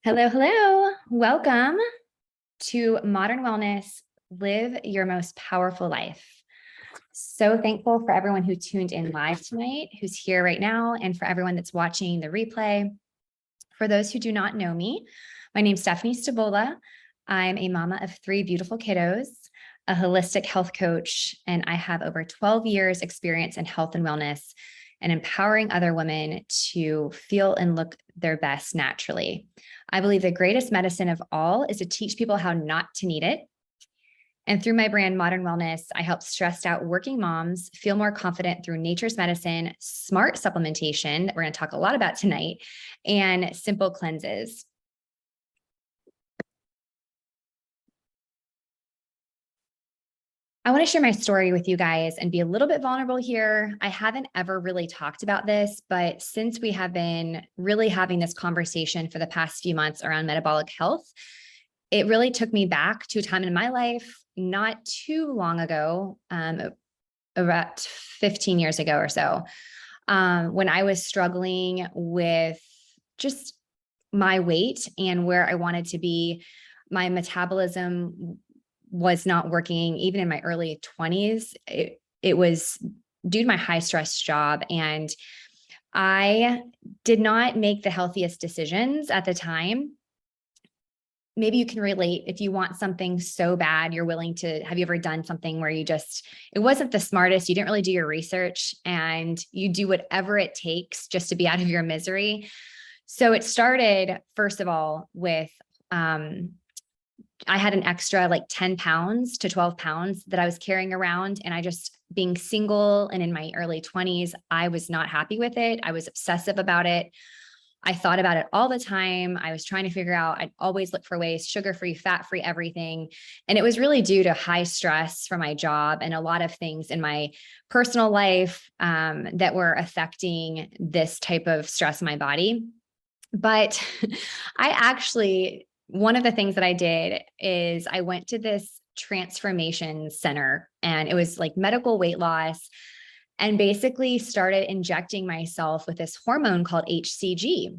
Hello, hello. Welcome to Modern Wellness, Live Your Most Powerful Life. So thankful for everyone who tuned in live tonight, who's here right now, and for everyone that's watching the replay. For those who do not know me, my name's Stephanie Stabola. I'm a mama of 3 beautiful kiddos, a holistic health coach, and I have over 12 years experience in health and wellness and empowering other women to feel and look their best naturally. I believe the greatest medicine of all is to teach people how not to need it. And through my brand, Modern Wellness, I help stressed out working moms feel more confident through nature's medicine, smart supplementation that we're going to talk a lot about tonight, and simple cleanses. I want to share my story with you guys and be a little bit vulnerable here. I haven't ever really talked about this, but since we have been really having this conversation for the past few months around metabolic health, it really took me back to a time in my life not too long ago, about 15 years ago or so, when I was struggling with just my weight and where I wanted to be. My metabolism was not working even in my early 20s. It was due to my high stress job. And I did not make the healthiest decisions at the time. Maybe you can relate. If you want something so bad, you're willing to, have you ever done something where it wasn't the smartest, you didn't really do your research, and you do whatever it takes just to be out of your misery? So it started, first of all, with, I had an extra like 10 pounds to 12 pounds that I was carrying around. And I just, being single and in my early 20s, I was not happy with it. I was obsessive about it. I thought about it all the time. I was trying to figure out, I'd always look for ways, sugar-free, fat-free, everything. And it was really due to high stress from my job and a lot of things in my personal life that were affecting this type of stress in my body. But one of the things that I did is I went to this transformation center, and it was like medical weight loss, and basically started injecting myself with this hormone called HCG.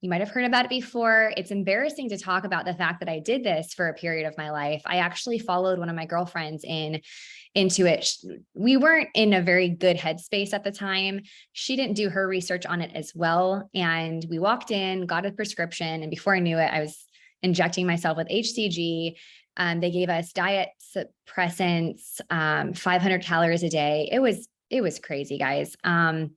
You might have heard about it before. It's embarrassing to talk about the fact that I did this for a period of my life. I actually followed one of my girlfriends into it. We weren't in a very good headspace at the time. She didn't do her research on it as well. And we walked in, got a prescription, and before I knew it, I was injecting myself with HCG. They gave us diet suppressants, 500 calories a day. It was crazy, guys. And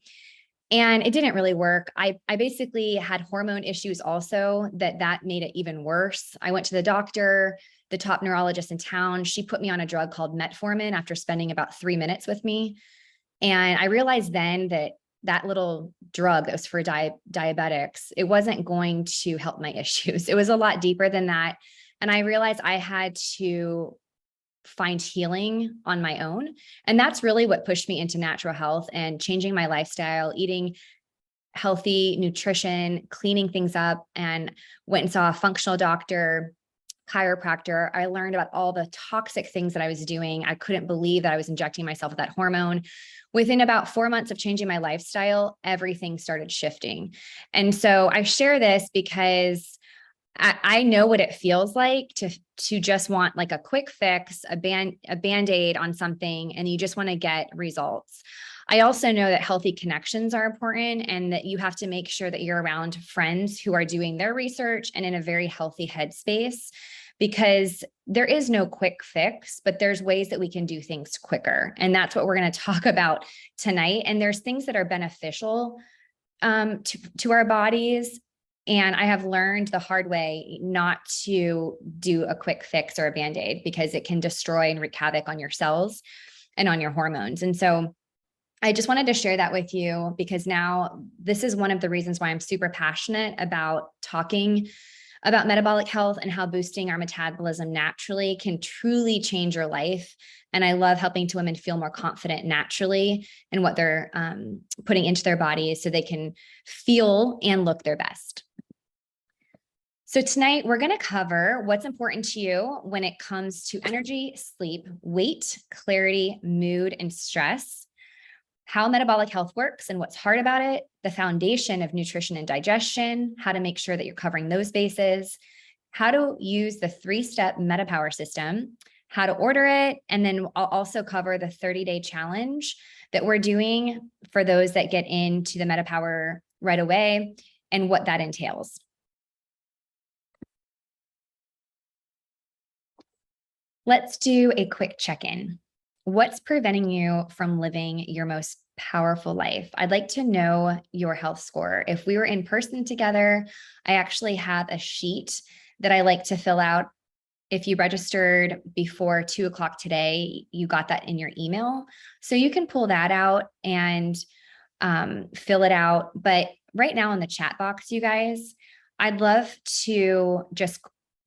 it didn't really work. I basically had hormone issues also that made it even worse. I went to the doctor, the top neurologist in town. She put me on a drug called metformin after spending about 3 minutes with me. And I realized then that little drug that was for diabetics, it wasn't going to help my issues. It was a lot deeper than that. And I realized I had to find healing on my own. And that's really what pushed me into natural health and changing my lifestyle, eating healthy nutrition, cleaning things up, and went and saw a functional doctor, chiropractor. I learned about all the toxic things that I was doing. I couldn't believe that I was injecting myself with that hormone. Within about 4 months of changing my lifestyle, everything started shifting. And so I share this because I know what it feels like to just want like a quick fix, a band-aid on something, and you just want to get results. I also know that healthy connections are important, and that you have to make sure that you're around friends who are doing their research and in a very healthy headspace, because there is no quick fix, but there's ways that we can do things quicker. And that's what we're going to talk about tonight. And there's things that are beneficial to our bodies. And I have learned the hard way not to do a quick fix or a band-aid, because it can destroy and wreak havoc on your cells and on your hormones. And so I just wanted to share that with you, because now this is one of the reasons why I'm super passionate about talking about metabolic health and how boosting our metabolism naturally can truly change your life. And I love helping women feel more confident naturally in what they're putting into their bodies so they can feel and look their best. So tonight we're going to cover what's important to you when it comes to energy, sleep, weight, clarity, mood, and stress. how metabolic health works and what's hard about it, the foundation of nutrition and digestion, how to make sure that you're covering those bases, how to use the 3-step MetaPWR system, how to order it, and then I'll also cover the 30-day challenge that we're doing for those that get into the MetaPWR right away and what that entails. Let's do a quick check-in. What's preventing you from living your most powerful life? I'd like to know your health score. If we were in person together, I actually have a sheet that I like to fill out. If you registered before 2 o'clock today, you got that in your email. So you can pull that out and fill it out. But right now in the chat box, you guys, I'd love to just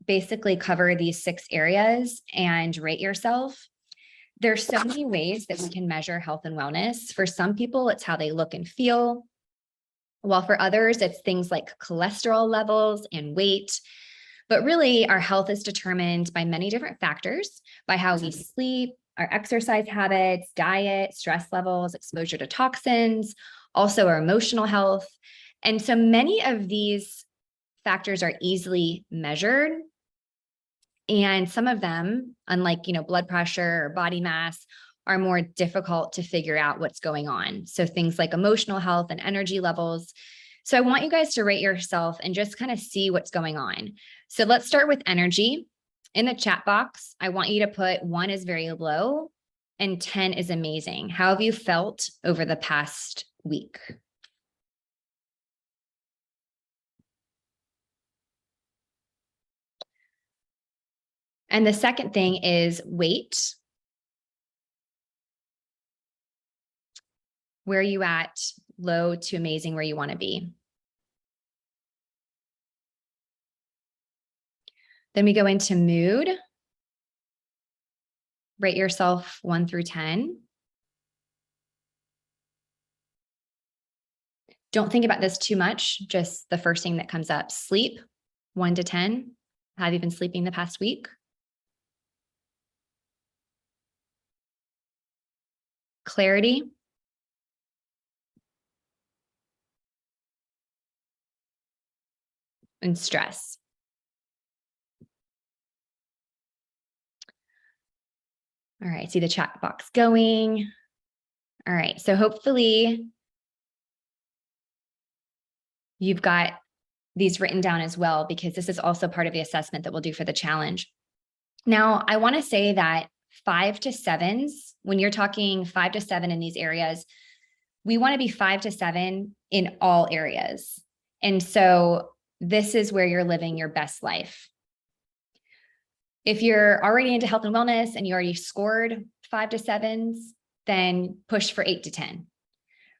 basically cover these 6 areas and rate yourself. There's so many ways that we can measure health and wellness. For some people, it's how they look and feel, while for others, it's things like cholesterol levels and weight. But really, our health is determined by many different factors, by how we sleep, our exercise habits, diet, stress levels, exposure to toxins, also our emotional health. And so many of these factors are easily measured. And some of them, unlike, blood pressure or body mass, are more difficult to figure out what's going on. So things like emotional health and energy levels. So I want you guys to rate yourself and just kind of see what's going on. So let's start with energy. In the chat box, I want you to put 1 is very low and 10 is amazing. How have you felt over the past week? And the second thing is weight. Where are you at? Low to amazing, where you want to be. Then we go into mood. Rate yourself 1 through 10. Don't think about this too much, just the first thing that comes up. Sleep, 1 to 10. Have you been sleeping the past week? Clarity. And stress. All right, see the chat box going. All right, so hopefully you've got these written down as well, because this is also part of the assessment that we'll do for the challenge. Now, I want to say that 5 to 7s, when you're talking 5 to 7 in these areas, we want to be 5 to 7 in all areas. And so this is where you're living your best life. If you're already into health and wellness and you already scored 5 to 7s, then push for 8 to 10.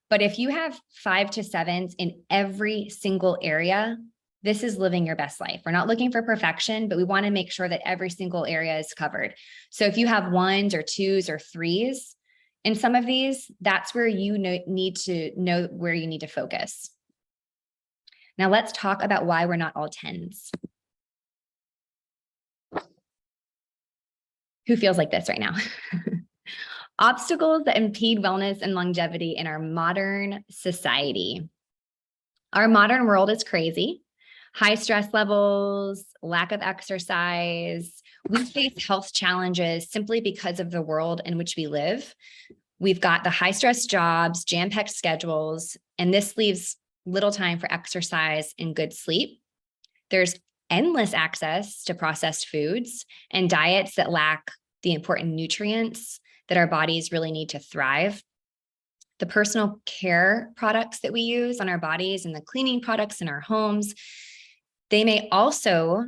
But if you have 5 to 7s in every single area, this is living your best life. We're not looking for perfection, but we want to make sure that every single area is covered. So if you have 1s or 2s or 3s in some of these, that's where you need to know where you need to focus. Now let's talk about why we're not all 10s. Who feels like this right now? Obstacles that impede wellness and longevity in our modern society. Our modern world is crazy. High stress levels, lack of exercise. We face health challenges simply because of the world in which we live. We've got the high stress jobs, jam-packed schedules, and this leaves little time for exercise and good sleep. There's endless access to processed foods and diets that lack the important nutrients that our bodies really need to thrive. The personal care products that we use on our bodies and the cleaning products in our homes, they may also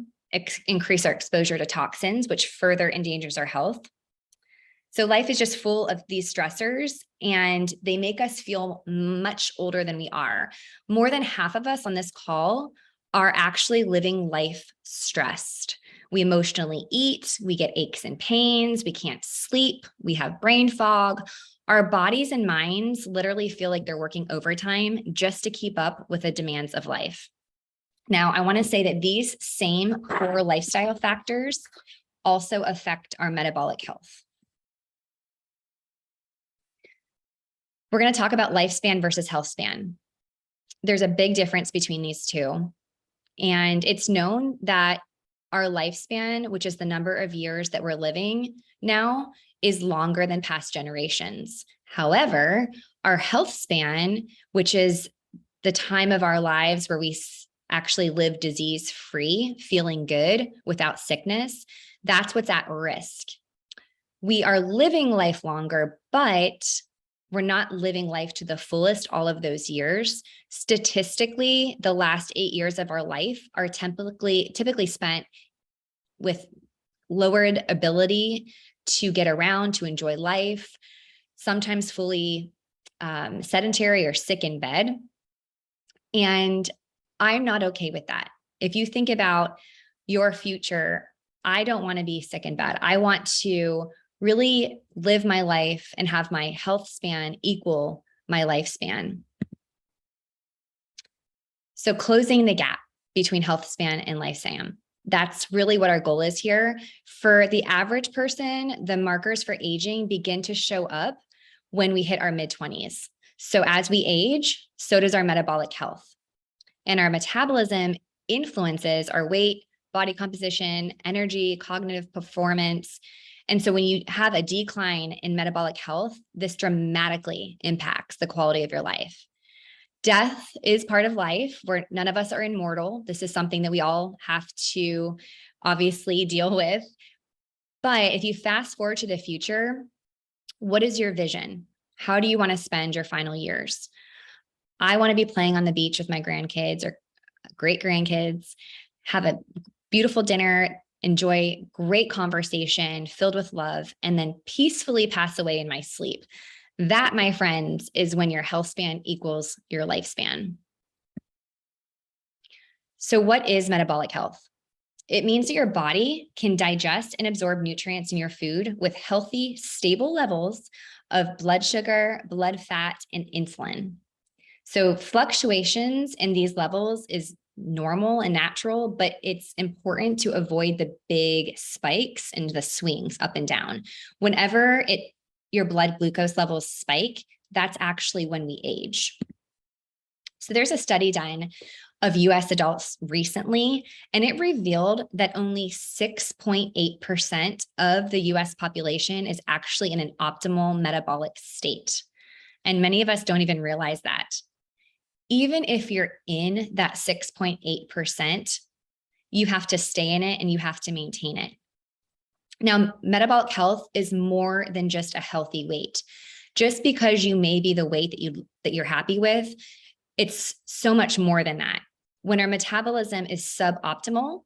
increase our exposure to toxins, which further endangers our health. So life is just full of these stressors, and they make us feel much older than we are. More than half of us on this call are actually living life stressed. We emotionally eat, we get aches and pains, we can't sleep, we have brain fog. Our bodies and minds literally feel like they're working overtime just to keep up with the demands of life. Now, I want to say that these same core lifestyle factors also affect our metabolic health. We're going to talk about lifespan versus health span. There's a big difference between these two. And it's known that our lifespan, which is the number of years that we're living now, is longer than past generations. However, our health span, which is the time of our lives where we actually live disease-free, feeling good without sickness, that's what's at risk. We are living life longer, but we're not living life to the fullest all of those years. Statistically, the last 8 years of our life are typically spent with lowered ability to get around, to enjoy life, sometimes fully sedentary or sick in bed. And I'm not okay with that. If you think about your future, I don't want to be sick in bed. I want to really live my life and have my health span equal my lifespan. So closing the gap between health span and lifespan. That's really what our goal is here. For the average person, the markers for aging begin to show up when we hit our mid-20s. So as we age, so does our metabolic health. And our metabolism influences our weight, body composition, energy, cognitive performance. And so when you have a decline in metabolic health, this dramatically impacts the quality of your life. Death is part of life. None of us are immortal. This is something that we all have to obviously deal with. But if you fast forward to the future, what is your vision? How do you want to spend your final years? I want to be playing on the beach with my grandkids or great grandkids, have a beautiful dinner, enjoy great conversation filled with love, and then peacefully pass away in my sleep. That, my friends, is when your health span equals your lifespan. So what is metabolic health? It means that your body can digest and absorb nutrients in your food with healthy, stable levels of blood sugar, blood fat, and insulin. So fluctuations in these levels is normal and natural, but it's important to avoid the big spikes and the swings up and down. Whenever your blood glucose levels spike, that's actually when we age. So there's a study done of US adults recently, and it revealed that only 6.8% of the US population is actually in an optimal metabolic state. And many of us don't even realize that. Even if you're in that 6.8%, you have to stay in it and you have to maintain it. Now, metabolic health is more than just a healthy weight. Just because you may be the weight that you're happy with, it's so much more than that. When our metabolism is suboptimal,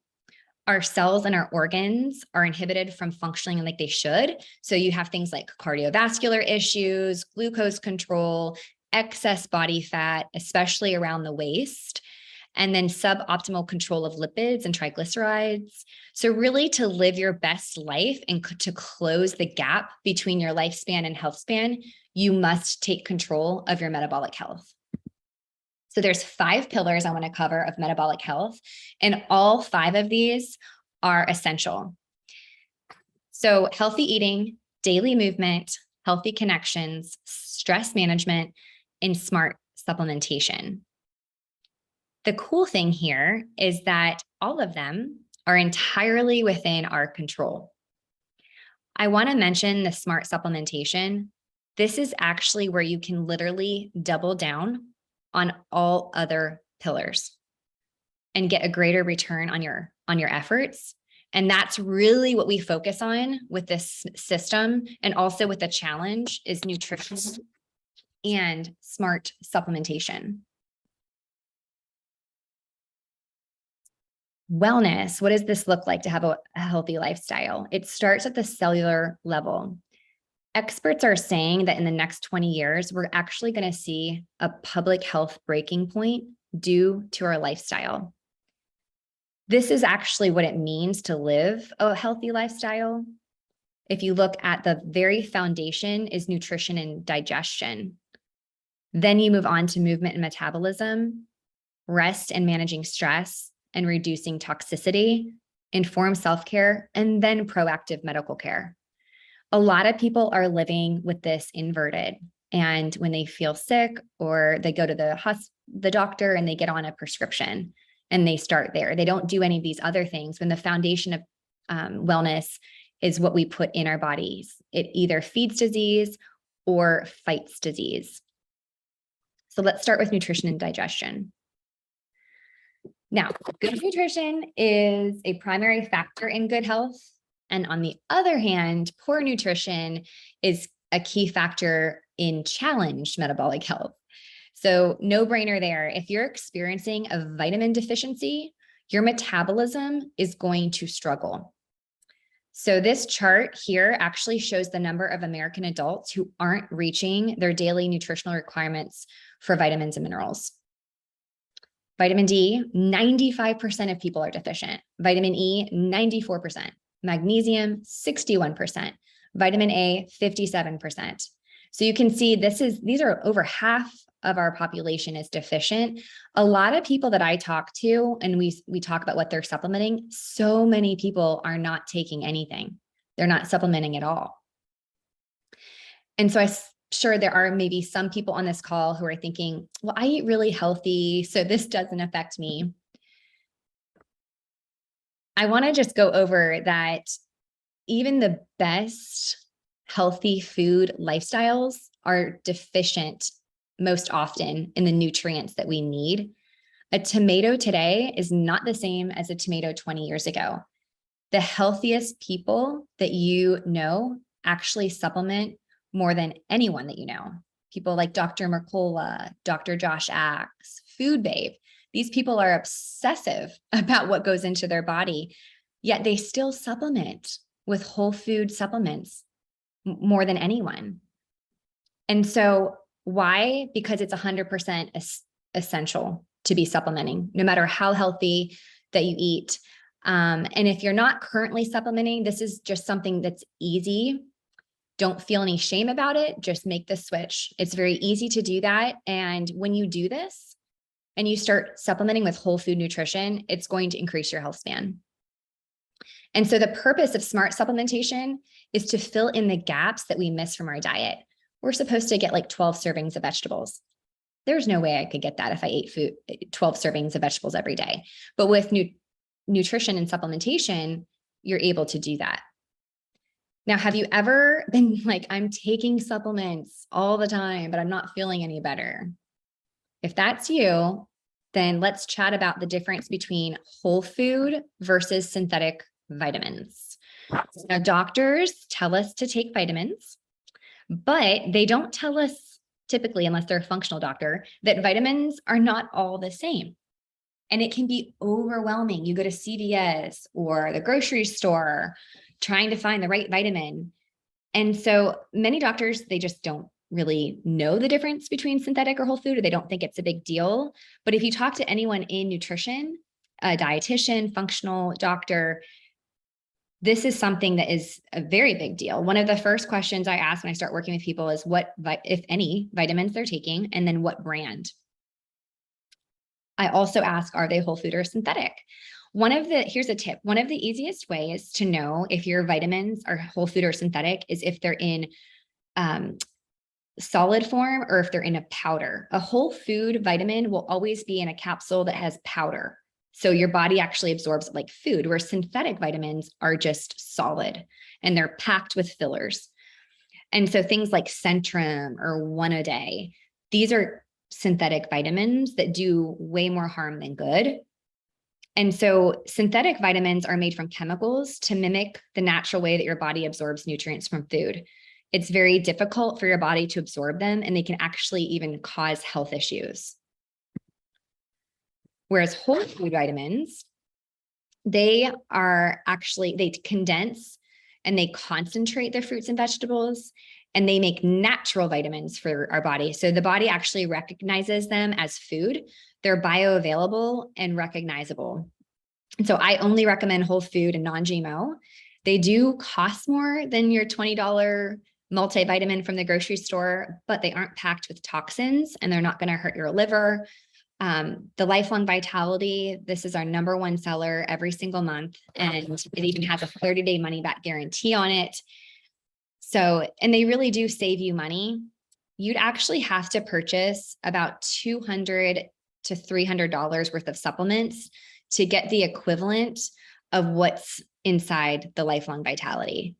our cells and our organs are inhibited from functioning like they should. So you have things like cardiovascular issues, glucose control, excess body fat, especially around the waist, and then suboptimal control of lipids and triglycerides. So really, to live your best life and to close the gap between your lifespan and health span, you must take control of your metabolic health. So there's 5 pillars I want to cover of metabolic health, and all 5 of these are essential. So healthy eating, daily movement, healthy connections, stress management, and smart supplementation. The cool thing here is that all of them are entirely within our control. I want to mention the smart supplementation. This is actually where you can literally double down on all other pillars and get a greater return on your efforts. And that's really what we focus on with this system, and also with the challenge, is nutrition and smart supplementation. Wellness. What does this look like to have a healthy lifestyle? It starts at the cellular level. Experts are saying that in the next 20 years, we're actually going to see a public health breaking point due to our lifestyle. This is actually what it means to live a healthy lifestyle. If you look at the very foundation is nutrition and digestion. Then you move on to movement and metabolism, rest and managing stress, and reducing toxicity, informed self-care, and then proactive medical care. A lot of people are living with this inverted. And when they feel sick or they go to the doctor and they get on a prescription and they start there, they don't do any of these other things when the foundation of wellness is what we put in our bodies. It either feeds disease or fights disease. So let's start with nutrition and digestion. Now, good nutrition is a primary factor in good health. And on the other hand, poor nutrition is a key factor in challenged metabolic health. So no brainer there. If you're experiencing a vitamin deficiency, your metabolism is going to struggle. So this chart here actually shows the number of American adults who aren't reaching their daily nutritional requirements for vitamins and minerals. Vitamin D, 95% of people are deficient. Vitamin E, 94%. Magnesium, 61%. Vitamin A, 57%. So you can see these are over half of our population is deficient. A lot of people that I talk to, and we talk about what they're supplementing, so many people are not taking anything. They're not supplementing at all. And so I'm sure there are maybe some people on this call who are thinking, well, I eat really healthy, so this doesn't affect me. I want to just go over that even the best healthy food lifestyles are deficient most often in the nutrients that we need. A tomato today is not the same as a tomato 20 years ago. The healthiest people that you know actually supplement more than anyone that you know. People like Dr. Mercola, Dr. Josh Axe, Food Babe. These people are obsessive about what goes into their body, yet they still supplement with whole food supplements more than anyone. And so why? Because it's 100% essential to be supplementing, no matter how healthy that you eat. And if you're not currently supplementing, this is just something that's easy. Don't feel any shame about it. Just make the switch. It's very easy to do that. And when you do this and you start supplementing with whole food nutrition, it's going to increase your health span. And so the purpose of smart supplementation is to fill in the gaps that we miss from our diet. We're supposed to get like 12 servings of vegetables. There's no way I could get that if I ate 12 servings of vegetables every day. But with nutrition and supplementation, you're able to do that. Now, have you ever been like, I'm taking supplements all the time, but I'm not feeling any better? If that's you, then let's chat about the difference between whole food versus synthetic vitamins. Now, doctors tell us to take vitamins, but they don't tell us typically, unless they're a functional doctor, that vitamins are not all the same. And it can be overwhelming. You go to CVS or the grocery store trying to find the right vitamin. And so many doctors, they just don't really know the difference between synthetic or whole food, or they don't think it's a big deal. But if you talk to anyone in nutrition, a dietitian, functional doctor, this is something that is a very big deal. One of the first questions I ask when I start working with people is what, if any, vitamins they're taking, and then what brand. I also ask, are they whole food or synthetic? Here's a tip. One of the easiest ways to know if your vitamins are whole food or synthetic is if they're in solid form or if they're in a powder. A whole food vitamin will always be in a capsule that has powder. So your body actually absorbs it like food, where synthetic vitamins are just solid and they're packed with fillers. And so things like Centrum or One A Day, these are synthetic vitamins that do way more harm than good. And so synthetic vitamins are made from chemicals to mimic the natural way that your body absorbs nutrients from food. It's very difficult for your body to absorb them, and they can actually even cause health issues. Whereas whole food vitamins, they condense and they concentrate the fruits and vegetables, and they make natural vitamins for our body. So the body actually recognizes them as food. They're bioavailable and recognizable. And so I only recommend whole food and non-GMO. They do cost more than your $20 multivitamin from the grocery store, but they aren't packed with toxins and they're not going to hurt your liver. The Lifelong Vitality, this is our #1 seller every single month. And it even has a 30-day money back guarantee on it. So, and they really do save you money. you'd actually have to purchase about $200 to $300 worth of supplements to get the equivalent of what's inside the Lifelong Vitality.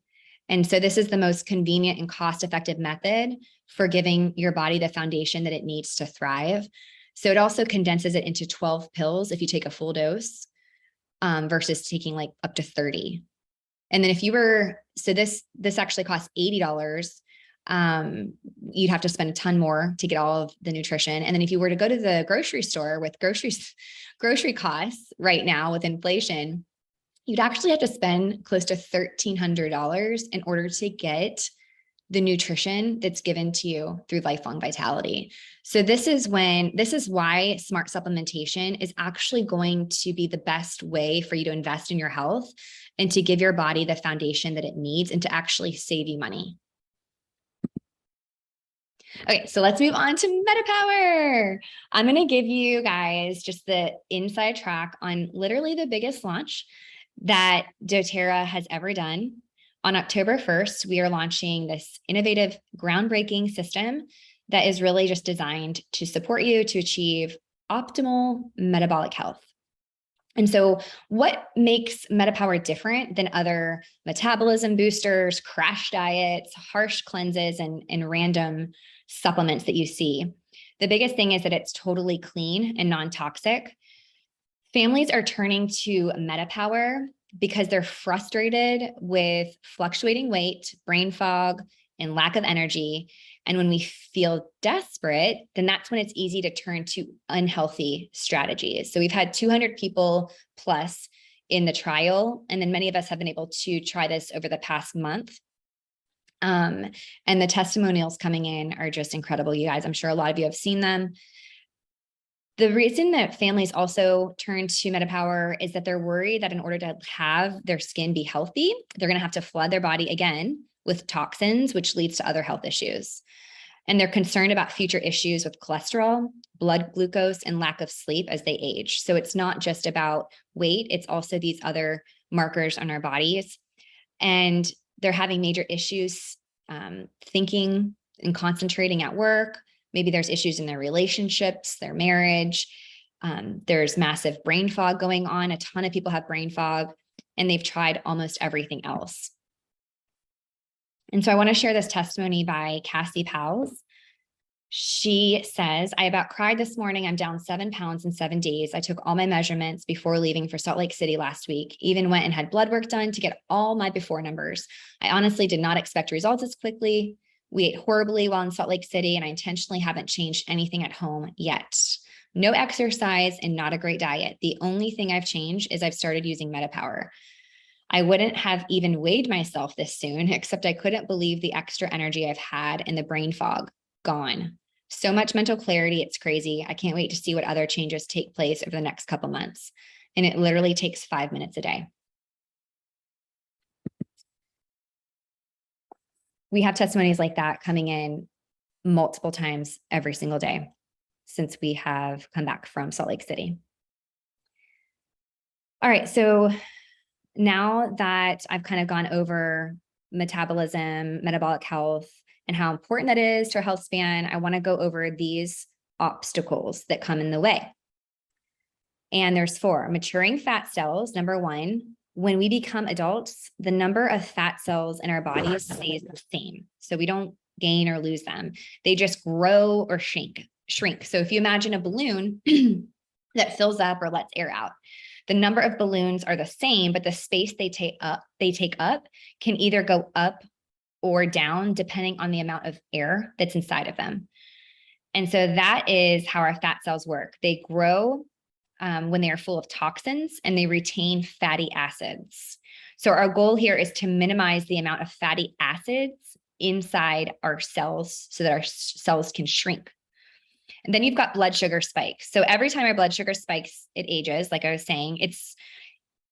And so this is the most convenient and cost-effective method for giving your body the foundation that it needs to thrive. So it also condenses it into 12 pills if you take a full dose, versus taking like up to 30. And then if you were, so this actually costs $80. You'd have to spend a ton more to get all of the nutrition. And then if you were to go to the grocery store with grocery costs right now with inflation, you'd actually have to spend close to $1,300 in order to get the nutrition that's given to you through Lifelong Vitality. So this is why smart supplementation is actually going to be the best way for you to invest in your health and to give your body the foundation that it needs and to actually save you money. Okay, so let's move on to MetaPWR. I'm going to give you guys just the inside track on literally the biggest launch that doTERRA has ever done. On October 1st, we are launching this innovative, groundbreaking system that is really just designed to support you to achieve optimal metabolic health. And so what makes MetaPWR different than other metabolism boosters, crash diets, harsh cleanses, and random supplements that you see? The biggest thing is that it's totally clean and non-toxic. Families are turning to MetaPWR because they're frustrated with fluctuating weight, brain fog, and lack of energy. And when we feel desperate, then that's when it's easy to turn to unhealthy strategies. So we've had 200 people plus in the trial, and then many of us have been able to try this over the past month. And the testimonials coming in are just incredible, you guys. I'm sure a lot of you have seen them. The reason that families also turn to MetaPWR is that they're worried that in order to have their skin be healthy, they're going to have to flood their body again with toxins, which leads to other health issues. And they're concerned about future issues with cholesterol, blood glucose, and lack of sleep as they age. So it's not just about weight, it's also these other markers on our bodies. And they're having major issues thinking and concentrating at work. Maybe there's issues in their relationships, their marriage. There's massive brain fog going on. A ton of people have brain fog, and they've tried almost everything else. And so I want to share this testimony by Cassie Powles. She says, I about cried this morning. I'm down 7 pounds in 7 days. I took all my measurements before leaving for Salt Lake City last week, even went and had blood work done to get all my before numbers. I honestly did not expect results as quickly. We ate horribly while in Salt Lake City, and I intentionally haven't changed anything at home yet. No exercise and not a great diet. The only thing I've changed is I've started using MetaPWR. I wouldn't have even weighed myself this soon, except I couldn't believe the extra energy I've had and the brain fog gone. So much mental clarity, it's crazy. I can't wait to see what other changes take place over the next couple months. And it literally takes 5 minutes a day. We have testimonies like that coming in multiple times every single day since we have come back from Salt Lake City. All right, so now that I've kind of gone over metabolism, metabolic health, and how important that is to our health span, I want to go over these obstacles that come in the way. And there's 4. Maturing fat cells, number 1. When we become adults, the number of fat cells in our bodies stays the same. So we don't gain or lose them. They just grow or shrink. So if you imagine a balloon that fills up or lets air out, the number of balloons are the same, but the space they take up can either go up or down depending on the amount of air that's inside of them. And so that is how our fat cells work. They grow when they are full of toxins, and they retain fatty acids. So our goal here is to minimize the amount of fatty acids inside our cells so that our cells can shrink. And then you've got blood sugar spikes. So every time our blood sugar spikes, it ages, like I was saying. It's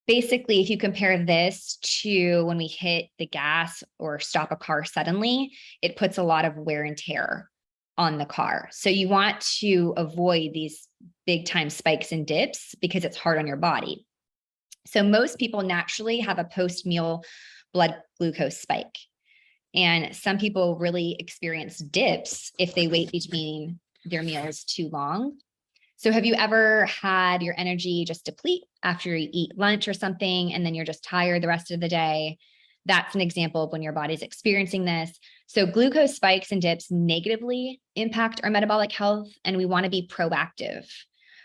basically, if you compare this to when we hit the gas or stop a car suddenly, it puts a lot of wear and tear on the car. So you want to avoid these big time spikes and dips because it's hard on your body. So most people naturally have a post-meal blood glucose spike. And some people really experience dips if they wait between their meals too long. So have you ever had your energy just deplete after you eat lunch or something, and then you're just tired the rest of the day? That's an example of when your body's experiencing this. So glucose spikes and dips negatively impact our metabolic health, and we want to be proactive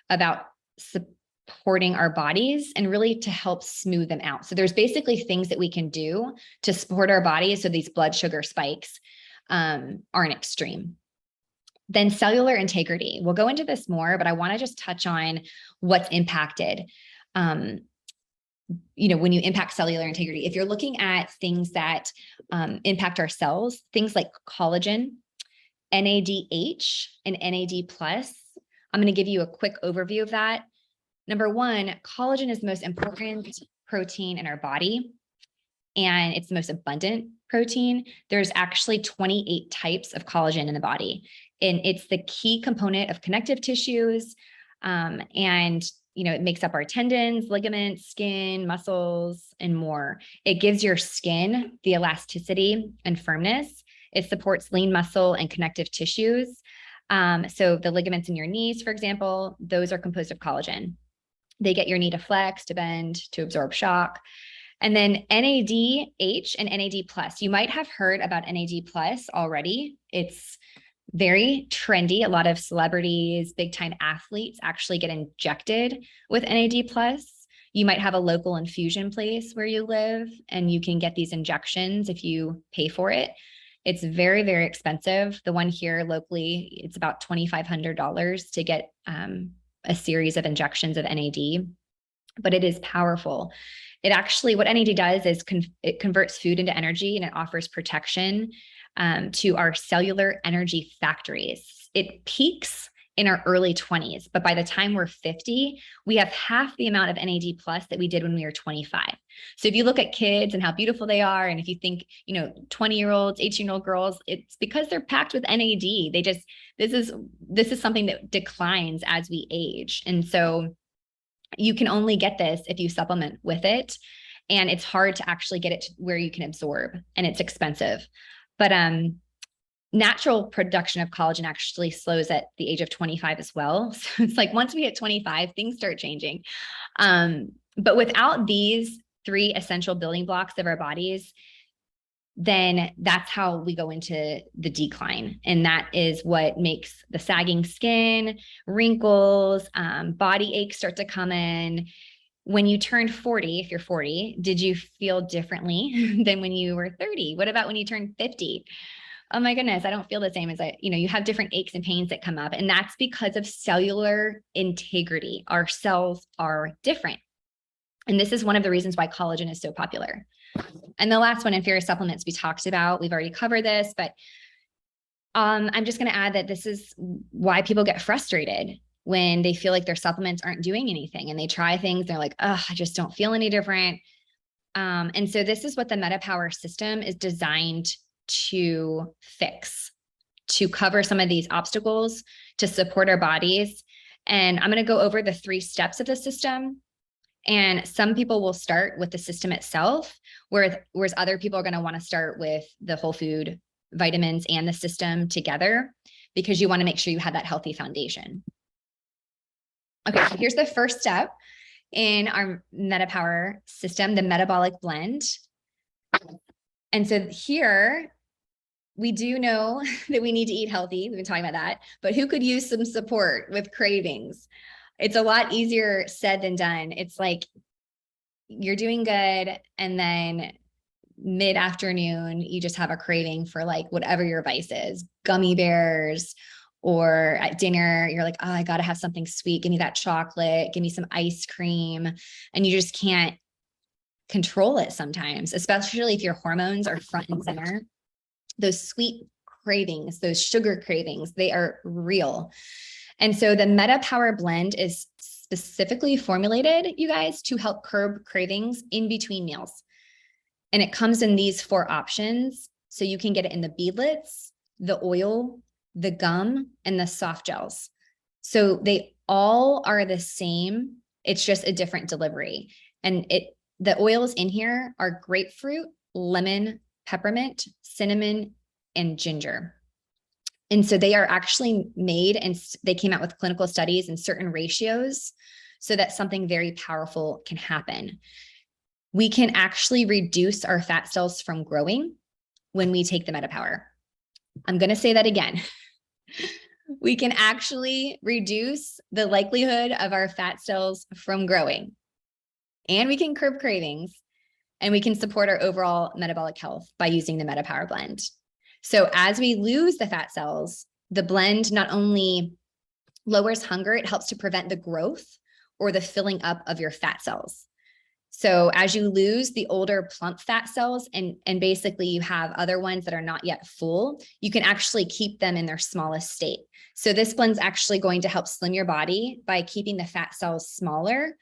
about supporting our bodies and really to help smooth them out. So there's basically things that we can do to support our bodies so these blood sugar spikes aren't extreme. Then cellular integrity. We'll go into this more, but I want to just touch on what's impacted. When you impact cellular integrity, if you're looking at things that impact our cells, things like collagen, NADH, and NAD+, I'm going to give you a quick overview of that. Number one, collagen is the most important protein in our body, and it's the most abundant protein. There's actually 28 types of collagen in the body, and it's the key component of connective tissues. It makes up our tendons, ligaments, skin, muscles, and more. It gives your skin the elasticity and firmness. It supports lean muscle and connective tissues. So the ligaments in your knees, for example, those are composed of collagen. They get your knee to flex, to bend, to absorb shock. And then NADH and NAD+. You might have heard about NAD+ already. It's very trendy. A lot of celebrities, big time athletes actually get injected with NAD+. You might have a local infusion place where you live, and you can get these injections if you pay for it. It's very, very expensive. The one here locally, it's about $2,500 to get a series of injections of NAD, but it is powerful. It actually, what NAD does is it converts food into energy, and it offers protection to our cellular energy factories. It peaks in our early 20s, but by the time we're 50, we have half the amount of NAD+ that we did when we were 25. So if you look at kids and how beautiful they are, and if you think, 20-year-olds, 18-year-old girls, it's because they're packed with NAD. This is something that declines as we age. And so you can only get this if you supplement with it. And it's hard to actually get it to where you can absorb, and it's expensive. But natural production of collagen actually slows at the age of 25 as well. So it's like once we hit 25, things start changing. But without these three essential building blocks of our bodies, then that's how we go into the decline. And that is what makes the sagging skin, wrinkles, body aches start to come in. When you turned 40, if you're 40, did you feel differently than when you were 30? What about when you turned 50? Oh my goodness, I don't feel the same as you have different aches and pains that come up. And that's because of cellular integrity. Our cells are different. And this is one of the reasons why collagen is so popular. And the last one, inferior supplements, we talked about, we've already covered this, but I'm just going to add that this is why people get frustrated when they feel like their supplements aren't doing anything, and they try things. They're like, oh, I just don't feel any different. And so this is what the MetaPWR system is designed to fix, to cover some of these obstacles, to support our bodies. And I'm going to go over the 3 steps of the system. And some people will start with the system itself, whereas other people are going to want to start with the whole food, vitamins, and the system together, because you want to make sure you have that healthy foundation. Okay, so here's the first step in our MetaPWR system, the metabolic blend. And so here, we do know that we need to eat healthy. We've been talking about that, but who could use some support with cravings? It's a lot easier said than done. It's like you're doing good, and then mid-afternoon, you just have a craving for like whatever your vice is, gummy bears, or at dinner, you're like, oh, I got to have something sweet. Give me that chocolate, give me some ice cream. And you just can't control it sometimes, especially if your hormones are front and center. Those sweet cravings, those sugar cravings, they are real. And so the MetaPWR blend is specifically formulated, you guys, to help curb cravings in between meals. And it comes in these 4 options. So you can get it in the beadlets, the oil, the gum, and the soft gels. So they all are the same. It's just a different delivery. And the oils in here are grapefruit, lemon, peppermint, cinnamon, and ginger. And so they are actually made, and they came out with clinical studies in certain ratios so that something very powerful can happen. We can actually reduce our fat cells from growing when we take the MetaPWR. I'm going to say that again. We can actually reduce the likelihood of our fat cells from growing, and we can curb cravings, and we can support our overall metabolic health by using the MetaPWR blend. So as we lose the fat cells, the blend not only lowers hunger, it helps to prevent the growth or the filling up of your fat cells. So as you lose the older plump fat cells and basically you have other ones that are not yet full, you can actually keep them in their smallest state. So this blend's actually going to help slim your body by keeping the fat cells smaller.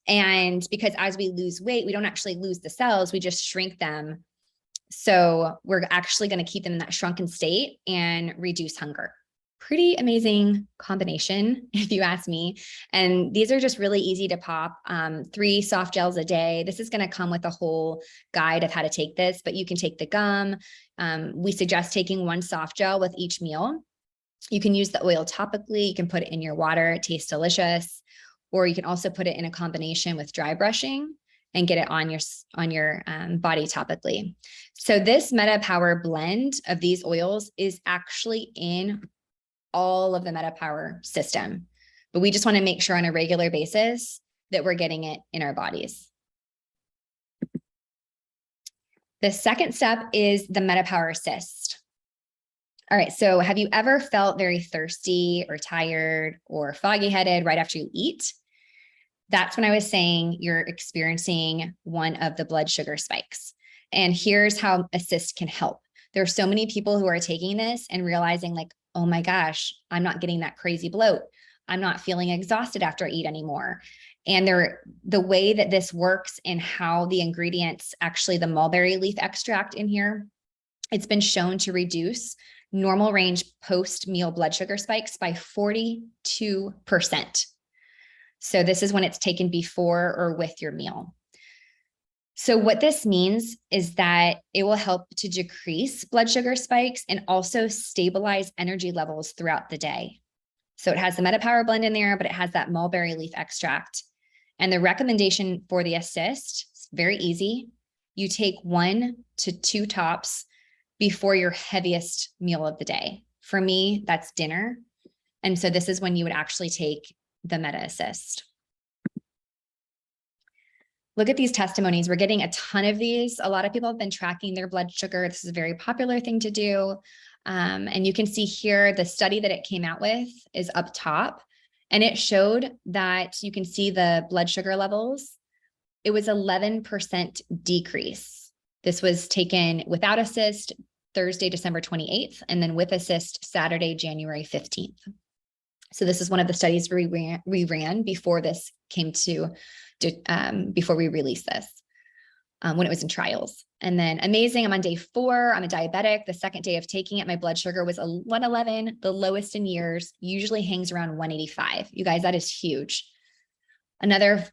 And because as we lose weight, we don't actually lose the cells, we just shrink them. So we're actually going to keep them in that shrunken state and reduce hunger. Pretty amazing combination, if you ask me. And these are just really easy to pop. 3 soft gels a day. This is going to come with a whole guide of how to take this, but you can take the gum. We suggest taking 1 soft gel with each meal. You can use the oil topically. You can put it in your water. It tastes delicious. Or you can also put it in a combination with dry brushing and get it on your body topically. So this MetaPWR blend of these oils is actually in all of the MetaPWR system, but we just want to make sure on a regular basis that we're getting it in our bodies. The second step is the MetaPWR Assist. All right, so have you ever felt very thirsty or tired or foggy headed right after you eat? That's when I was saying you're experiencing one of the blood sugar spikes. And here's how Assist can help. There are so many people who are taking this and realizing like, oh my gosh, I'm not getting that crazy bloat. I'm not feeling exhausted after I eat anymore. And the way that this works and how the ingredients, actually the mulberry leaf extract in here, it's been shown to reduce normal range post-meal blood sugar spikes by 42%. So this is when it's taken before or with your meal. So what this means is that it will help to decrease blood sugar spikes and also stabilize energy levels throughout the day. So it has the MetaPWR blend in there, but it has that mulberry leaf extract. And the recommendation for the Assist is very easy. You take 1 to 2 tops before your heaviest meal of the day. For me, that's dinner. And so this is when you would actually take the Meta Assist. Look at these testimonies. We're getting a ton of these. A lot of people have been tracking their blood sugar. This is a very popular thing to do. And you can see here, the study that it came out with is up top. And it showed that you can see the blood sugar levels. It was 11% decrease. This was taken without Assist Thursday, December 28th, and then with Assist Saturday, January 15th. So this is one of the studies we ran before this came to before we released this, when it was in trials. And then amazing, I'm on day 4, I'm a diabetic. The second day of taking it, my blood sugar was 111, the lowest in years, usually hangs around 185. You guys, that is huge. Another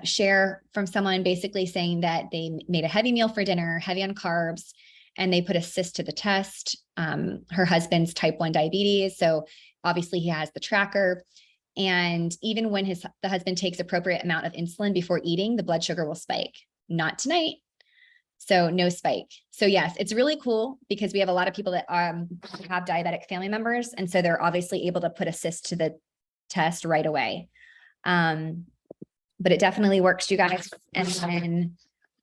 share from someone basically saying that they made a heavy meal for dinner, heavy on carbs, and they put Assist to the test. Her husband's type 1 diabetes. So obviously he has the tracker. And even when the husband takes appropriate amount of insulin before eating, the blood sugar will spike. Not tonight. So no spike. So yes, it's really cool because we have a lot of people that have diabetic family members. And so they're obviously able to put Assist to the test right away. But it definitely works, you guys. And then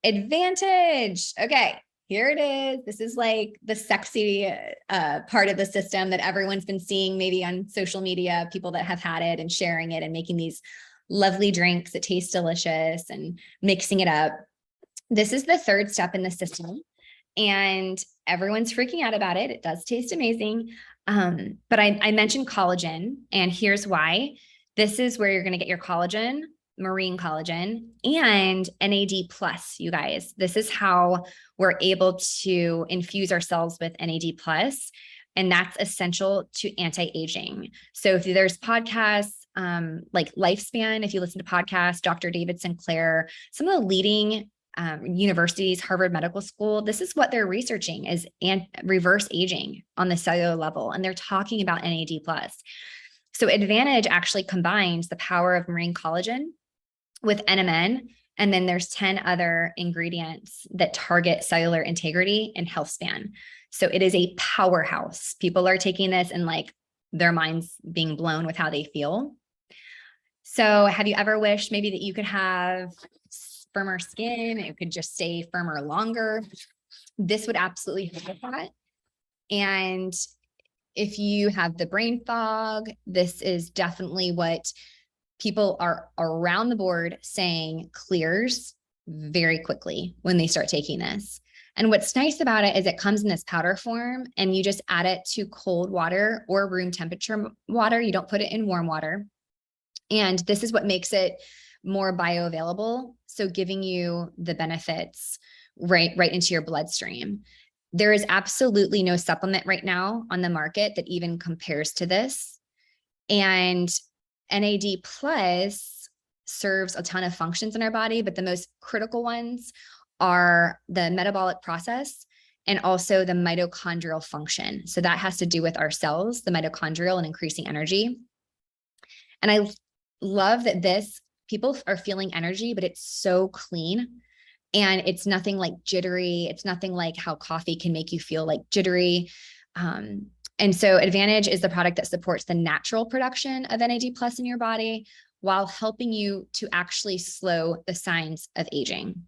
Advantage. Okay, here it is. This is like the sexy part of the system that everyone's been seeing maybe on social media, people that have had it and sharing it and making these lovely drinks that taste delicious and mixing it up. This is the third step in the system and everyone's freaking out about it. It does taste amazing. But I mentioned collagen, and here's why. This is where you're going to get your collagen, marine collagen, and NAD+, you guys. This is how we're able to infuse ourselves with NAD+, and that's essential to anti-aging. So if there's podcasts like Lifespan, if you listen to podcasts, Dr. David Sinclair, some of the leading universities, Harvard Medical School, this is what they're researching is reverse aging on the cellular level. And they're talking about NAD+. So Advantage actually combines the power of marine collagen with NMN, and then there's 10 other ingredients that target cellular integrity and health span. So it is a powerhouse. People are taking this and like their minds being blown with how they feel. So have you ever wished maybe that you could have firmer skin? It could just stay firmer longer. This would absolutely help that. And if you have the brain fog, this is definitely what people are around the board saying clears very quickly when they start taking this. And what's nice about it is it comes in this powder form and you just add it to cold water or room temperature water. You don't put it in warm water. And this is what makes it more bioavailable. So giving you the benefits right into your bloodstream. There is absolutely no supplement right now on the market that even compares to this. And NAD plus serves a ton of functions in our body, but the most critical ones are the metabolic process and also the mitochondrial function. So that has to do with our cells, the mitochondrial, and increasing energy. And I love that people are feeling energy, but it's so clean. And it's nothing like jittery. It's nothing like how coffee can make you feel like jittery. And so Advantage is the product that supports the natural production of NAD+ in your body while helping you to actually slow the signs of aging.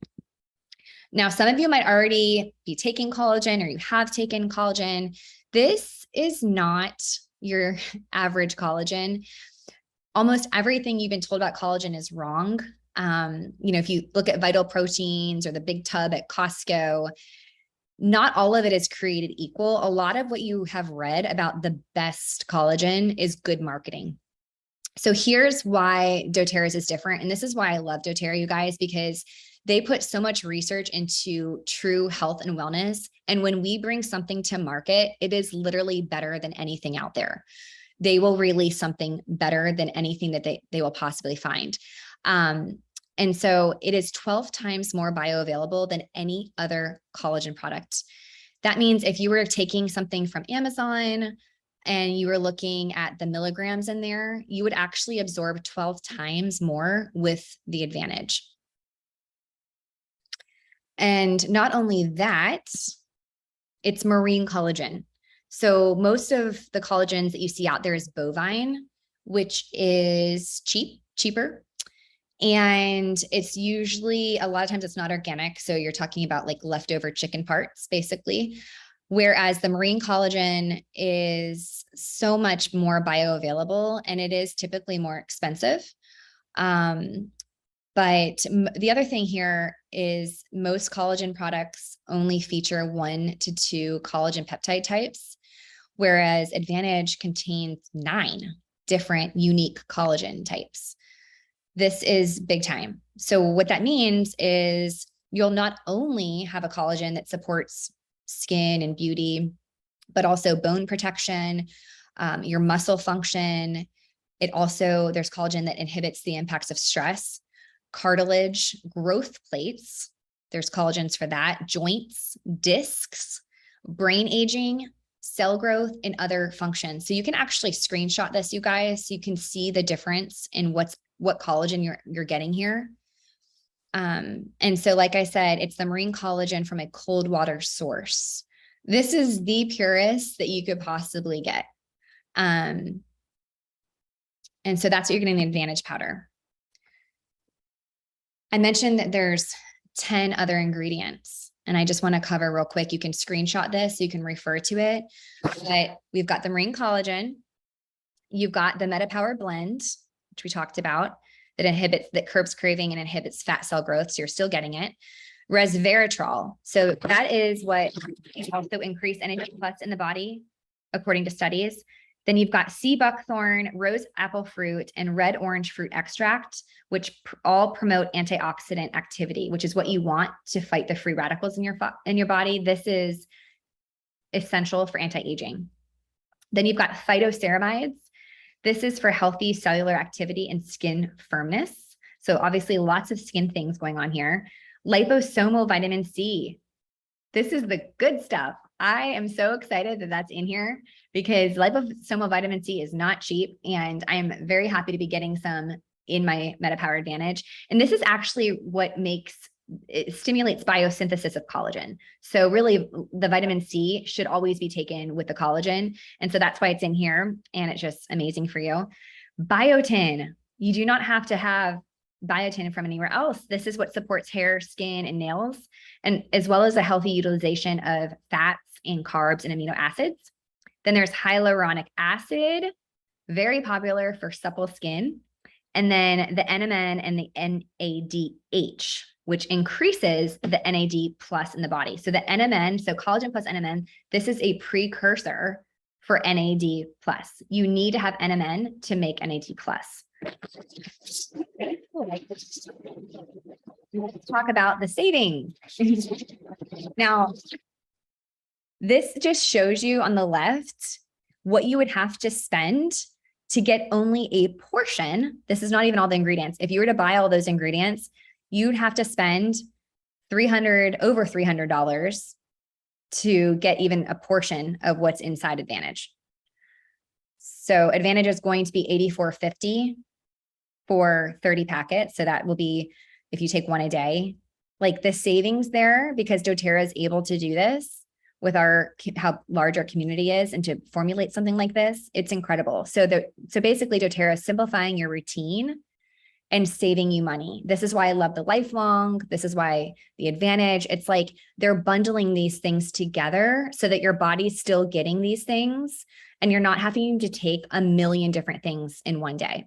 Now, some of you might already be taking collagen or you have taken collagen. This is not your average collagen. Almost everything you've been told about collagen is wrong. If you look at Vital Proteins or the big tub at Costco, not all of it is created equal. A lot of what you have read about the best collagen is good marketing. So here's why doTERRA's is different. And this is why I love doTERRA, you guys, because they put so much research into true health and wellness. And when we bring something to market, it is literally better than anything out there. They will release something better than anything that they will possibly find. And so it is 12 times more bioavailable than any other collagen product. That means if you were taking something from Amazon and you were looking at the milligrams in there, you would actually absorb 12 times more with the Advantage. And not only that, it's marine collagen. So most of the collagens that you see out there is bovine, which is cheaper. And it's usually, a lot of times it's not organic. So you're talking about like leftover chicken parts, basically. Whereas the marine collagen is so much more bioavailable and it is typically more expensive. But the other thing here is most collagen products only feature 1 to 2 collagen peptide types, whereas Advantage contains 9 different unique collagen types. This is big time. So what that means is you'll not only have a collagen that supports skin and beauty, but also bone protection, your muscle function. There's collagen that inhibits the impacts of stress, cartilage, growth plates. There's collagens for that, joints, discs, brain aging, cell growth, and other functions. So you can actually screenshot this, you guys, so you can see the difference in what collagen you're getting here. And so, like I said, it's the marine collagen from a cold water source. This is the purest that you could possibly get. And so that's what you're getting, the Advantage powder. I mentioned that there's 10 other ingredients, and I just want to cover real quick. You can screenshot this, so you can refer to it, but we've got the marine collagen. You've got the MetaPWR blend, which we talked about, that curbs craving and inhibits fat cell growth. So you're still getting it. Resveratrol. So that is what also increase NAD+ in the body, according to studies. Then you've got sea buckthorn, rose apple fruit, and red orange fruit extract, which all promote antioxidant activity, which is what you want to fight the free radicals in your body. This is essential for anti-aging. Then you've got phytoceramides. This is for healthy cellular activity and skin firmness. So obviously lots of skin things going on here. Liposomal vitamin C. This is the good stuff. I am so excited that that's in here because liposomal vitamin C is not cheap. And I am very happy to be getting some in my MetaPWR Advantage. And this is actually what it stimulates biosynthesis of collagen. So really the vitamin C should always be taken with the collagen. And so that's why it's in here. And it's just amazing for you. Biotin. You do not have to have biotin from anywhere else. This is what supports hair, skin, and nails, and as well as a healthy utilization of fats and carbs and amino acids. Then there's hyaluronic acid, very popular for supple skin. And then the NMN and the NADH, which increases the NAD plus in the body. So the NMN, so collagen plus NMN, this is a precursor for NAD plus. You need to have NMN to make NAD plus. Let's talk about the savings. Now, this just shows you on the left what you would have to spend to get only a portion. This is not even all the ingredients. If you were to buy all those ingredients, you'd have to spend over $300 to get even a portion of what's inside Advantage. So Advantage is going to be $84.50 for 30 packets. So that will be, if you take one a day, like the savings there, because doTERRA is able to do this with how large our community is and to formulate something like this, it's incredible. So basically doTERRA is simplifying your routine and saving you money. This is why I love the lifelong. This is why the Advantage, it's like they're bundling these things together so that your body's still getting these things and you're not having to take a million different things in one day.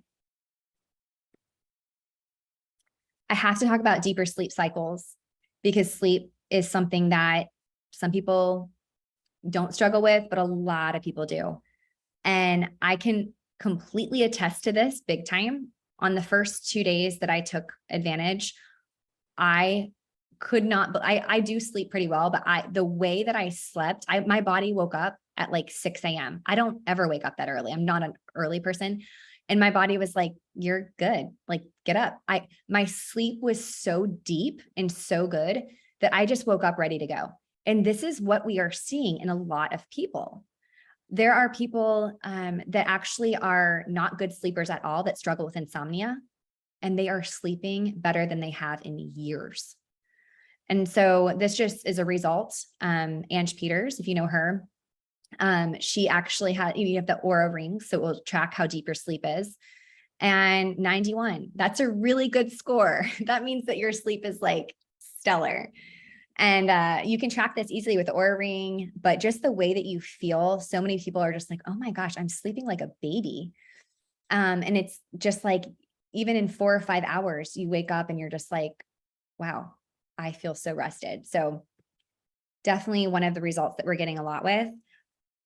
I have to talk about deeper sleep cycles because sleep is something that some people don't struggle with, but a lot of people do. And I can completely attest to this big time. On the first 2 days that I took Advantage, I could not, but I do sleep pretty well, but the way that I slept, my body woke up at like 6 a.m. I don't ever wake up that early. I'm not an early person. And my body was like, you're good. Like, get up. My sleep was so deep and so good that I just woke up ready to go. And this is what we are seeing in a lot of people. There are people that actually are not good sleepers at all that struggle with insomnia, and they are sleeping better than they have in years. And so this just is a result. Ange Peters, if you know her, she actually had, you have the Oura ring, so it will track how deep your sleep is. And 91, that's a really good score. That means that your sleep is like stellar. And you can track this easily with the Oura ring, but just the way that you feel, so many people are just like, oh my gosh, I'm sleeping like a baby. And it's just like, even in 4 or 5 hours, you wake up and you're just like, wow, I feel so rested. So definitely one of the results that we're getting a lot with.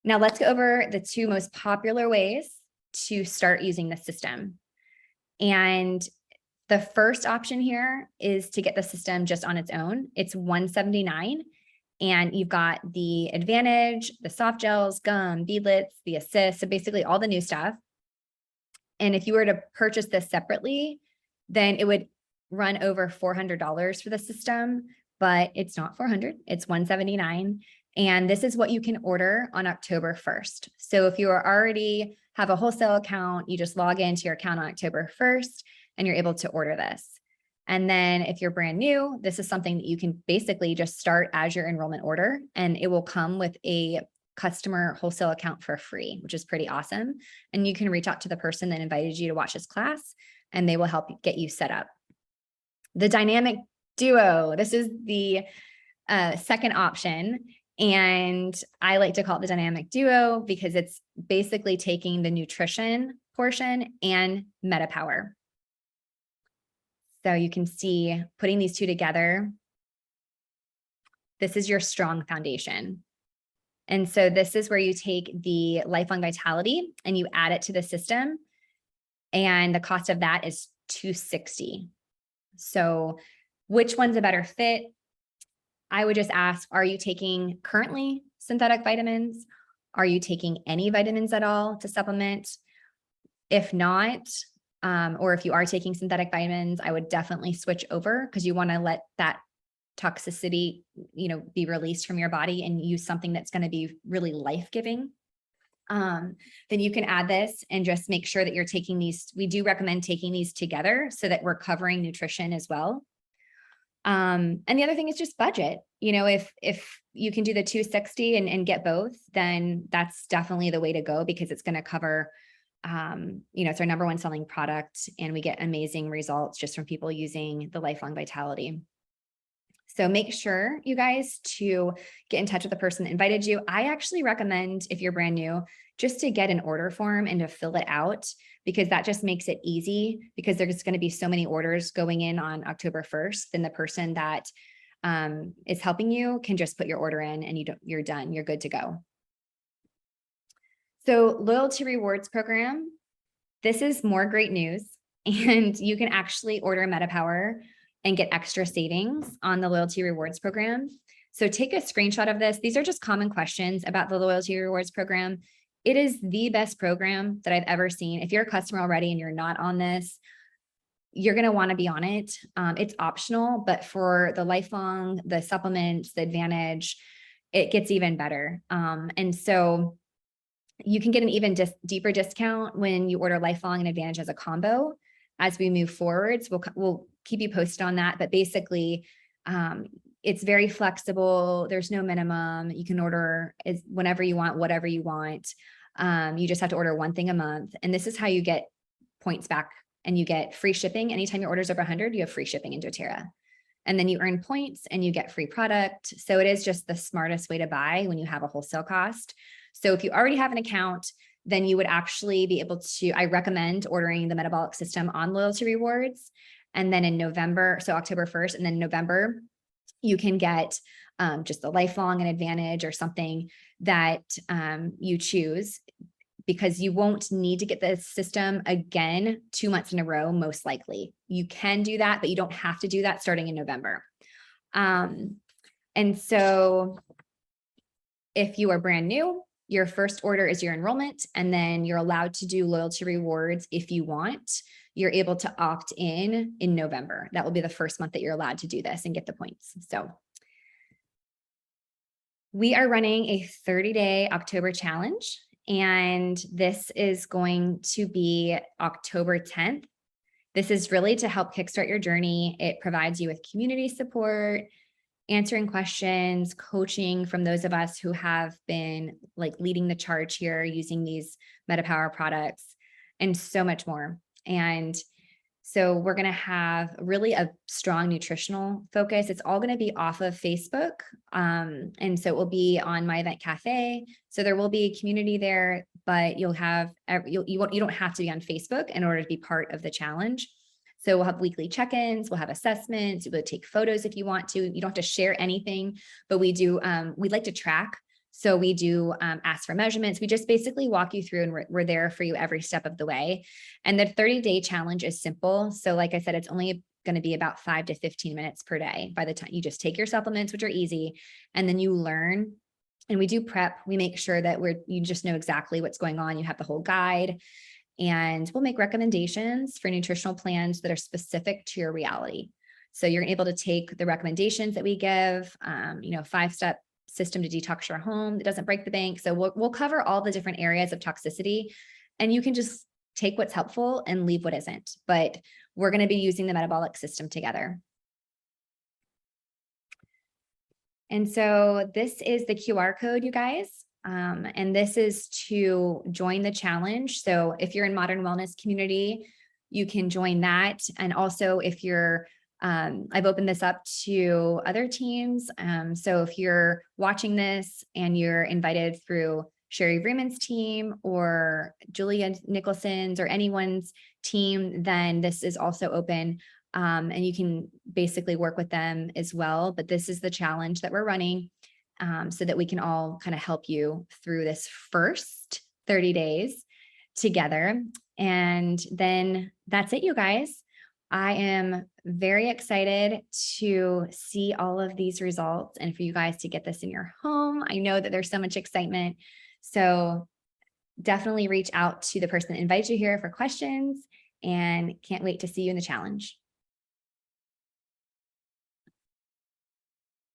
Now let's go over the 2 most popular ways to start using the system. And the first option here is to get the system just on its own. It's $179, and you've got the Advantage, the soft gels, gum, beadlets, the assist, so basically all the new stuff. And if you were to purchase this separately, then it would run over $400 for the system, but it's not $400, it's $179. And this is what you can order on October 1st. So if you are already have a wholesale account, you just log into your account on October 1st and you're able to order this. And then if you're brand new, this is something that you can basically just start as your enrollment order, and it will come with a customer wholesale account for free, which is pretty awesome. And you can reach out to the person that invited you to watch this class and they will help get you set up. The dynamic duo, this is the second option. And I like to call it the dynamic duo because it's basically taking the nutrition portion and MetaPWR. So you can see putting these 2 together, this is your strong foundation. And so this is where you take the lifelong vitality and you add it to the system. And the cost of that is $260. So which one's a better fit? I would just ask, are you taking currently synthetic vitamins? Are you taking any vitamins at all to supplement? If not, or if you are taking synthetic vitamins, I would definitely switch over because you want to let that toxicity, be released from your body and use something that's going to be really life-giving, then you can add this and just make sure that you're taking these. We do recommend taking these together so that we're covering nutrition as well. And the other thing is just budget. If you can do the 260 and get both, then that's definitely the way to go, because it's going to cover, it's our number one selling product, and we get amazing results just from people using the Lifelong Vitality. So make sure, you guys, to get in touch with the person that invited you. I actually recommend, if you're brand new, just to get an order form and to fill it out, because that just makes it easy, because there's going to be so many orders going in on October 1st. Then the person that is helping you can just put your order in and you're done. You're good to go. So loyalty rewards program, this is more great news. And you can actually order MetaPWR and get extra savings on the loyalty rewards program. So take a screenshot of this. These are just common questions about the loyalty rewards program. It is the best program that I've ever seen. If you're a customer already and you're not on this, you're going to want to be on it. It's optional, but for the lifelong, the supplements, the advantage, it gets even better. And so you can get an even deeper discount when you order lifelong and advantage as a combo. As we move forwards, we'll keep you posted on that. But basically, it's very flexible. There's no minimum. You can order whenever you want, whatever you want. You just have to order one thing a month. And this is how you get points back, and you get free shipping. Anytime your order's over 100, you have free shipping in doTERRA. And then you earn points and you get free product. So it is just the smartest way to buy when you have a wholesale cost. So if you already have an account, then you would actually be able to, I recommend ordering the metabolic system on loyalty rewards. And then in November, so October 1st, and then November, you can get just the lifelong and advantage or something that you choose, because you won't need to get the system again 2 months in a row, most likely. You can do that, but you don't have to do that starting in November. And so if you are brand new, your first order is your enrollment, and then you're allowed to do loyalty rewards if you want. You're able to opt in November. That will be the first month that you're allowed to do this and get the points. So we are running a 30-day October challenge, and this is going to be October 10th. This is really to help kickstart your journey. It provides you with community support, answering questions, coaching from those of us who have been leading the charge here using these MetaPWR products, and so much more. And so we're going to have really a strong nutritional focus. It's all going to be off of Facebook. And so it will be on my event cafe. So there will be a community there, but you'll have, you don't have to be on Facebook in order to be part of the challenge. So we'll have weekly check-ins, we'll have assessments, you'll be able to take photos if you want to. You don't have to share anything, but we do, we'd like to track. So we do ask for measurements. We just basically walk you through, and we're there for you every step of the way. And the 30-day challenge is simple. So like I said, it's only going to be about 5 to 15 minutes per day. By the time you just take your supplements, which are easy, and then you learn. And we do prep. We make sure that you just know exactly what's going on. You have the whole guide. And we'll make recommendations for nutritional plans that are specific to your reality. So you're able to take the recommendations that we give, 5-step system to detox your home that doesn't break the bank. So we'll cover all the different areas of toxicity, and you can just take what's helpful and leave what isn't. But we're going to be using the metabolic system together. And so this is the QR code, you guys. And this is to join the challenge. So if you're in Modern Wellness Community, you can join that. And also if you're, I've opened this up to other teams. So if you're watching this and you're invited through Sherry Vreeman's team or Julia Nicholson's or anyone's team, then this is also open. And you can basically work with them as well. But this is the challenge that we're running. So that we can all kind of help you through this first 30 days together. And then that's it, you guys. I am very excited to see all of these results and for you guys to get this in your home. I know that there's so much excitement. So definitely reach out to the person that invited you here for questions, and can't wait to see you in the challenge.